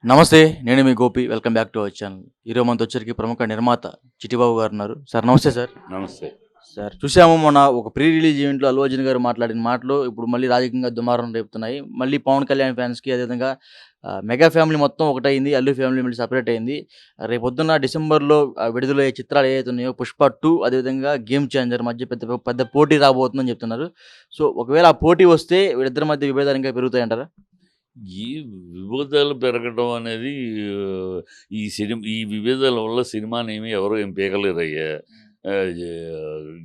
నమస్తే. నేను మీ Gopi. Welcome back to our channel. ఈరోజు మనతో వచ్చరికి ప్రముఖ నిర్మాత చిట్టిబాబు గారు ఉన్నారు. సార్ నమస్తే సార్. నమస్తే. సార్ చూసాము మొన్న ఒక ప్రీ రిలీజ్ ఈవెంట్‌లో అల్లు అర్జున్ గారు మాట్లాడిన మాటలు ఇప్పుడు మళ్ళీ రాజకీయంగా దుమారం రేపుతున్నాయి. మళ్ళీ పవన్ కళ్యాణ్ ఫ్యాన్స్‌కి అదేవిధంగా మెగా ఫ్యామిలీ మొత్తం ఒకటయింది. అల్లు ఫ్యామిలీ మళ్ళీ సెపరేట్ అయింది. రేపొద్దున్న డిసెంబర్‌లో విడుదలయ్యే చిత్రాలు ఏవైతే ఉన్నాయో 'పుష్ప 2' అదేవిధంగా 'గేమ్ చేంజర్' మధ్య పెద్ద పెద్ద పోటీ రాబోతుందని చెప్తున్నారు. సో ఒకవేళ ఆ పోటీ వస్తే వీళ్ళిద్దరి మధ్య విభేదాలు ఇంకా పెరుగుతాయంటారా? ఈ విభేదాలు పెరగడం అనేది ఈ విభేదాల వల్ల సినిమానేమి ఎవరు ఏం పీకలేరయ్యా.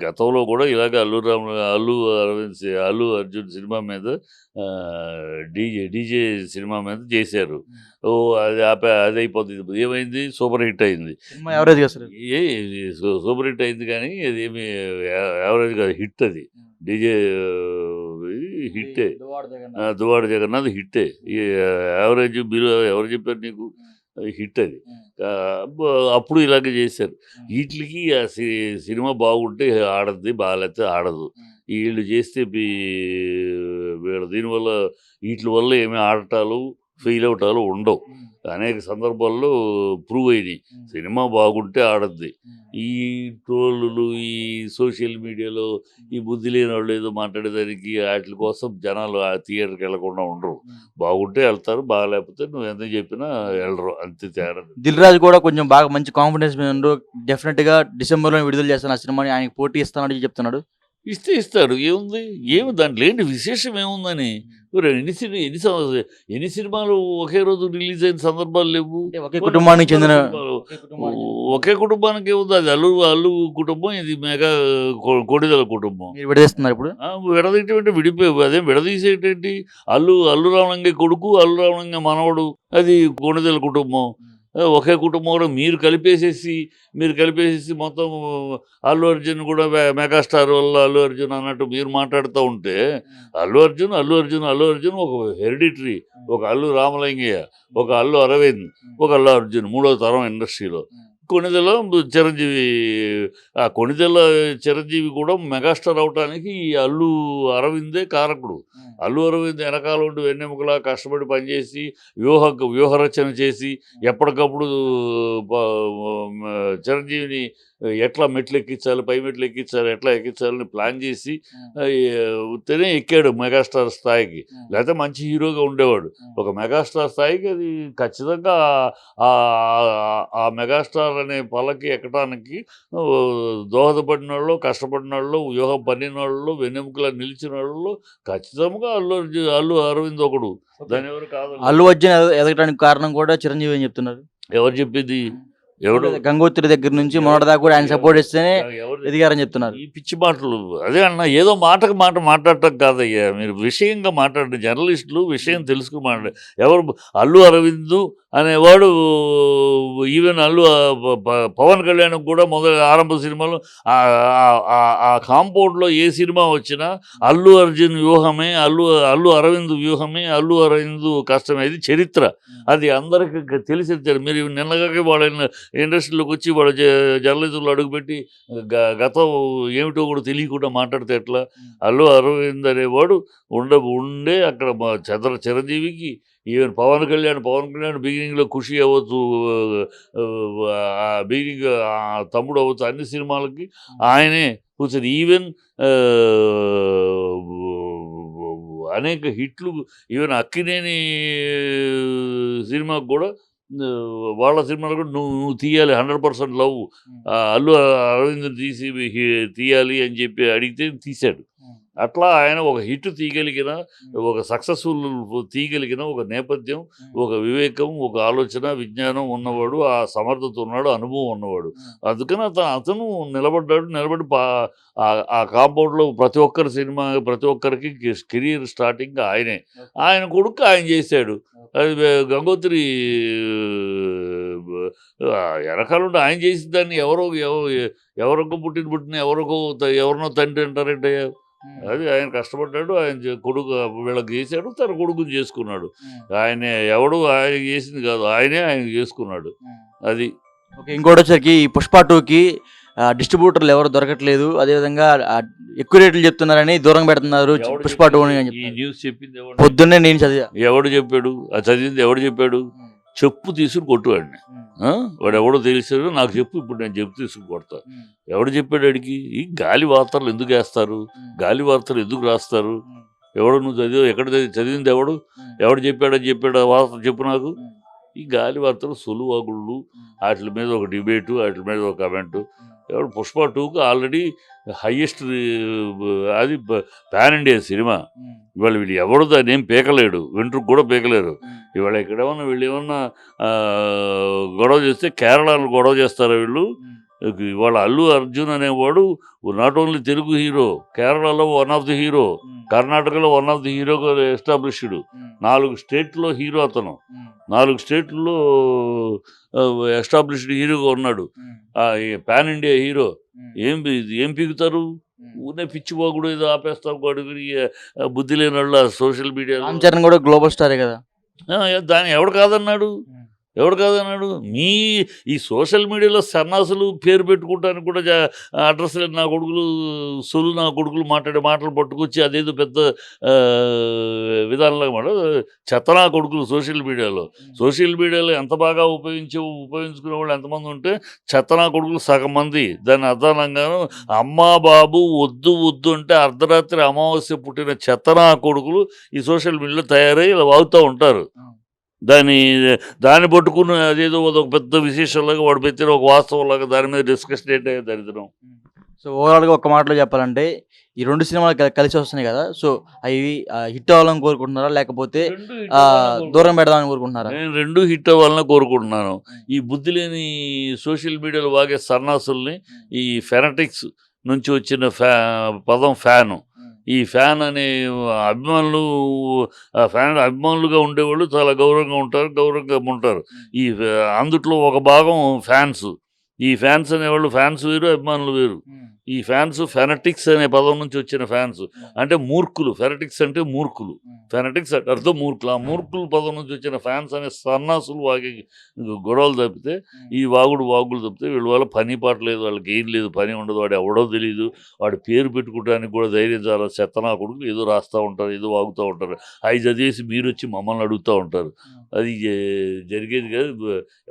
గతంలో కూడా ఇలాగ అల్లు అరవింద్ అల్లు అర్జున్ సినిమా మీద డీజే సినిమా మీద చేశారు. అది అయిపోతుంది. ఏమైంది? సూపర్ హిట్ అయింది. సినిమా యావరేజ్‌గా సార్. ఏ సూపర్ హిట్ అయింది కానీ అదేమి యావరేజ్ కాదు, హిట్ అది. డీజే హిట్టే. దువ్వాడ జగన్నాథ్ హిట్టే. ఈ యావరేజ్ బిలో ఎవరు చెప్పారు నీకు? హిట్ అది. అప్పుడు ఇలాగే చేశారు. వీటికి సినిమా బాగుంటే ఆడద్ది, బాగాలేకపోతే ఆడదు. వీళ్ళు చేస్తే దీనివల్ల వీటి వల్ల ఏమీ ఆడటాలు ఫెయిల్ అవటాలు ఉండవు. అనేక సందర్భాల్లో ప్రూవ్ అయినాయి. సినిమా బాగుంటే ఆడద్ది. ఈ ట్రోళ్ళు, ఈ సోషల్ మీడియాలో ఈ బుద్ధి లేని వాళ్ళు ఏదో మాట్లాడేదానికి వాటి కోసం జనాలు ఆ థియేటర్కి వెళ్లకుండా ఉండరు. బాగుంటే వెళ్తారు, బాగాలేకపోతే నువ్వు ఎంత చెప్పినా వెళ్ళరు. అంతే తేడా. దిల్ రాజు కూడా కొంచెం బాగా మంచి కాన్ఫిడెన్స్ మీద ఉండు. డెఫినెట్‌గా డిసెంబర్‌లో విడుదల చేస్తాను ఆ సినిమాని, ఆయనకి పోటీ ఇస్తానని చెప్తున్నాడు. ఇస్తాడు. ఏముంది? దాంట్లో ఏంటి విశేషం ఏముందని? ఎన్ని సినిమాలు ఒకే రోజు రిలీజ్ అయిన సందర్భాలు లేవు. ఒకే కుటుంబానికి చెందిన ఒకే కుటుంబానికి ఏముంది? అది అల్లు కుటుంబం, ఇది మెగా కొణిదెల కుటుంబం. మీరు విడదీస్తున్నారు ఇప్పుడు. విడదీయటం విడిపోయి అదేం విడదీసేటండి. అల్లు రావణంగా కొడుకు, అల్లు రావణంగా మనవడు, అది కొణిదెల కుటుంబం. ఒకే కుటుంబంలో మీరు కలిపేసేసి మొత్తం అల్లు అర్జున్ కూడా మెగాస్టార్ వల్ల అల్లు అర్జున్ అన్నట్టు మీరు మాట్లాడుతూ ఉంటే అల్లు అర్జున్ ఒక హెరిడిటరీ. ఒక అల్లు రామలింగయ్య, ఒక అల్లు అరవింద్, ఒక అల్లు అర్జున్, మూడో తరం ఇండస్ట్రీలో. కొణిదెల చిరంజీవి. ఆ కొణిదెల చిరంజీవి కూడా మెగాస్టార్ అవటానికి ఈ అల్లు అరవిందే కారకుడు. అల్లు అరవింద్ వెనకాల ఉండి వెన్నెముకలా కష్టపడి పనిచేసి వ్యూహరచన చేసి ఎప్పటికప్పుడు చిరంజీవిని ఎట్లా మెట్లు ఎక్కించాలి, పై మెట్లు ఎక్కించాలి, ఎట్లా ఎక్కించాలని ప్లాన్ చేసి ఉత్తనే ఎక్కాడు మెగాస్టార్ స్థాయికి. లేకపోతే మంచి హీరోగా ఉండేవాడు. ఒక మెగాస్టార్ స్థాయికి అది ఖచ్చితంగా ఆ మెగాస్టార్ అనే పల్లకి ఎక్కడానికి దోహదపడిన వాళ్ళు, కష్టపడిన వాళ్ళు, వ్యూహం పన్నిన వాళ్ళు, వెన్నెముకలా నిలిచిన వాళ్ళు ఖచ్చితంగా అల్లు అరవింద్ ఒకడు. దాని ఎవరు కాదు. అల్లు అర్జున్ ఎదగడానికి కారణం కూడా చిరంజీవి అని చెప్తున్నారు. ఎవరు చెప్పింది? ఎవడు? గంగోత్రి దగ్గర నుంచి మొన్నటిదాకా కూడా ఆయన సపోర్ట్ ఇస్తేనే ఎదిగారని చెప్తున్నారు. ఈ పిచ్చి మాటలు అదే అన్న. ఏదో మాట మాట్లాడటం కాదయ్యా. మీరు విషయంగా మాట్లాడండి. జర్నలిస్టులు విషయం తెలుసుకుని మాట్లాడండి. ఎవరు? అల్లు అరవింద్ అనేవాడు ఈవెన్ పవన్ కళ్యాణ్ కూడా ఆరంభ సినిమాలో ఆ కాంపౌండ్లో ఏ సినిమా వచ్చినా అల్లు అర్జున్ వ్యూహమే, అల్లు అరవింద్ వ్యూహమే, అల్లు అరవింద్ కష్టమే. ఇది చరిత్ర. అది అందరికీ తెలిసి. మీరు నిన్నగాక వాళ్ళ ఇండస్ట్రీలోకి వచ్చి వాళ్ళ జర్నలిస్టులు అడుగుపెట్టి గతం ఏమిటో కూడా తెలియకుండా మాట్లాడితే ఎట్లా? అల్లు అరవింద్ అనేవాడు ఉండే అక్కడ చిరంజీవికి, ఈవెన్ పవన్ కళ్యాణ్ బిగినింగ్లో ఖుషి అవ్వచ్చు, బిగినింగ్ తమ్ముడు అవ్వచ్చు, అన్ని సినిమాలకి ఆయనే కూర్చొని ఈవెన్ అనేక హిట్లు. ఈవెన్ అక్కినేని సినిమాకు కూడా వాళ్ళ సినిమాలు కూడా నువ్వు తీయాలి 100% లవ్, అల్లు అరవింద్ తీయాలి అని చెప్పి అడిగితే తీశాడు. అట్లా ఆయన ఒక హిట్ తీయగలిగిన, ఒక సక్సెస్ఫుల్ తీయగలిగిన ఒక నేపథ్యం, ఒక వివేకం, ఒక ఆలోచన, విజ్ఞానం ఉన్నవాడు, ఆ సమర్థత ఉన్నాడు, అనుభవం ఉన్నవాడు. అందుకని అతను నిలబడి ఆ కాంపౌండ్లో ప్రతి ఒక్కరికి కెరీర్ స్టార్టింగ్ ఆయనే. ఆయన కొడుకు ఆయన చేశాడు. అది గంగోత్రి వెనకాలంటే ఆయన చేసిన దాన్ని ఎవరికో పుట్టిన ఎవరినో తండ్రి అంటారంటే అది ఆయన కష్టపడ్డాడు. ఆయన కొడుకు వీళ్ళకి చేశాడు, తన కొడుకుని చేసుకున్నాడు. ఆయన చేసింది కాదు, ఆయన చేసుకున్నాడు. అది. ఓకే. ఇంకోటి వచ్చరికి ఈ 'పుష్ప 2'కి డిస్ట్రిబ్యూటర్లు ఎవరు దొరకట్లేదు, అదేవిధంగా ఎక్కువ రేట్లు చెప్తున్నారని దూరం పెడుతున్నారు 'పుష్ప 2' అని ఈ న్యూస్ చెప్పింది పొద్దున్నే నేను చదివా. ఎవడు చెప్పాడు? చదివింది ఎవడు చెప్పాడు? చెప్పు తీసుకుని కొట్టువాడిని. వాడు ఎవడో తెలిసాడు, నాకు చెప్పు, ఇప్పుడు నేను చెప్పు తీసుకుని కొడతా. ఎవడు చెప్పాడు వాడికి? ఈ గాలి వార్తలు ఎందుకు వేస్తారు, గాలి వార్తలు ఎందుకు రాస్తారు? ఎవడు నువ్వు చదివి ఎక్కడ చదివింది ఎవడు చెప్పాడు ఆ వార్త చెప్పు నాకు. ఈ గాలి వార్తలు సొలువాగుళ్ళు, వాటి మీద ఒక డిబేటు, వాటి మీద ఒక కమెంటు. ఎవడు పుష్ప 2కు ఆల్రెడీ హయ్యెస్ట్, అది పాన్ ఇండియా సినిమా. ఇవాళ వీళ్ళు ఎవడు దాన్ని ఏం పీకలేడు, వెంట్రుకు కూడా పీకలేరు. ఇవాళ ఇక్కడేమన్నా వీళ్ళు ఏమన్నా గొడవ చేస్తే కేరళలో గొడవ చేస్తారా వీళ్ళు? ఇవాళ అల్లు అర్జున్ అనేవాడు నాట్ ఓన్లీ తెలుగు హీరో, కేరళలో వన్ ఆఫ్ ది హీరో, కర్ణాటకలో వన్ ఆఫ్ ది హీరోగా ఎస్టాబ్లిష్డ్. 4 స్టేట్లో హీరో అతను, 4 స్టేట్లలో ఎస్టాబ్లిష్డ్ హీరోగా ఉన్నాడు. Pan India hero. ఏం పీకుతారు? ఊనే పిచ్చిపోకుడు ఏదో ఆపేస్తాం బుద్ధి లేని వాళ్ళ సోషల్ మీడియా. రామ్ చరణ్ కూడా గ్లోబల్ స్టారే కదా. దాన్ని ఎవడు కాదన్నాడు? ఈ సోషల్ మీడియాలో సన్నాసులు పేరు పెట్టుకుంటానికి కూడా అడ్రస్ లేని నా కొడుకులు, నా కొడుకులు మాట్లాడే మాటలు పట్టుకొచ్చి అదేదో పెద్ద విధానంలో మాట చెత్త నా కొడుకులు. సోషల్ మీడియాలో ఎంత బాగా ఉపయోగించుకునే వాళ్ళు ఎంతమంది ఉంటే చెత్త నా కొడుకులు సగం మంది. దాన్ని అర్థానంగాను అమ్మా బాబు వద్దు అంటే అర్ధరాత్రి అమావాస్య పుట్టిన చెత్త నా కొడుకులు ఈ సోషల్ మీడియాలో తయారై ఇలా వాగుతూ ఉంటారు. దాన్ని పట్టుకుని అదేదో ఒక పెద్ద విశేషంలాగా వాడు పెట్టిన ఒక వాస్తవంలాగా దాని మీద డిస్కషన్ ఏంటే దరిద్రం. సో ఓవరాల్గా ఒక మాటలో చెప్పాలంటే ఈ 2 సినిమాలు కలిసి వస్తున్నాయి కదా, సో అవి హిట్ అవ్వాలని కోరుకుంటున్నారా, లేకపోతే దూరం పెడదామని కోరుకుంటున్నారా? నేను 2 హిట్ అవ్వాలని కోరుకుంటున్నాను. ఈ బుద్ధి లేని సోషల్ మీడియాలో వాగే సన్నాసుల్ని, ఈ ఫెనటిక్స్ నుంచి వచ్చిన పదం ఫ్యాను, ఈ ఫ్యాన్ అనే అభిమానులుగా ఉండేవాళ్ళు చాలా గౌరవంగా ఉంటారు. ఈ అందుట్లో ఒక భాగం ఫ్యాన్స్. ఈ ఫ్యాన్స్ అనేవాళ్ళు, ఫ్యాన్స్ వేరు, అభిమానులు వేరు. ఈ ఫ్యాన్స్ ఫెనటిక్స్ అనే పదం నుంచి వచ్చిన ఫ్యాన్స్ అంటే మూర్ఖులు. ఫెనటిక్స్ అంటే మూర్ఖులు, ఫెనటిక్స్ అంటే అర్థం మూర్ఖులు. ఆ మూర్ఖులు పదం నుంచి వచ్చిన ఫ్యాన్స్ అనే సన్నాసులు వాగే గొడవలు తప్పితే, ఈ వాగులు తప్పితే వీళ్ళ వల్ల పని పాట లేదు, వాళ్ళకి ఏం లేదు, పని ఉండదు. వాడు ఎవడో తెలియదు, వాడి పేరు పెట్టుకోవడానికి కూడా ధైర్యం చాలా చెత్తనా కొడుకులు. ఏదో రాస్తూ ఉంటారు, ఏదో వాగుతూ ఉంటారు. అవి చదివేసి మీరు వచ్చి మమ్మల్ని అడుగుతూ ఉంటారు. అది జరిగేది కాదు.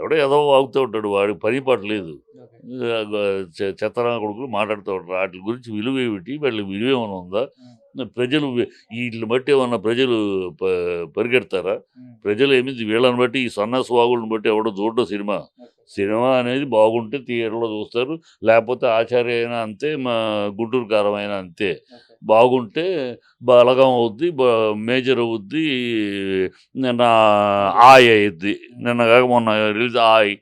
ఎవడో ఏదో వాగుతూ ఉంటాడు, వాడికి పని పాట లేదు. చెత్తనా కొడుకులు మాట్లాడుతూ ఉంటారు. వాటి గురించి విలువ ఏమిటి, వీళ్ళకి విలువ ఏమైనా ఉందా? ప్రజలు వీళ్ళని బట్టి ఏమన్నా ప్రజలు పరిగెడతారా? ప్రజలు ఏమిటి వీళ్ళని బట్టి, ఈ సన్నాసు వాగులను బట్టి ఎవడో చూడడం. సినిమా అనేది బాగుంటే థియేటర్లో చూస్తారు, లేకపోతే ఆచార్య అయినా అంతే, మా గుంటూరు కారం అయినా అంతే. బాగుంటే బలగం అవుద్ది, మేజర్ అవుద్ది, నిన్న ఆయ్ అయ్యిద్ది. నిన్న కాక మొన్న రిలీజ్ ఆయ్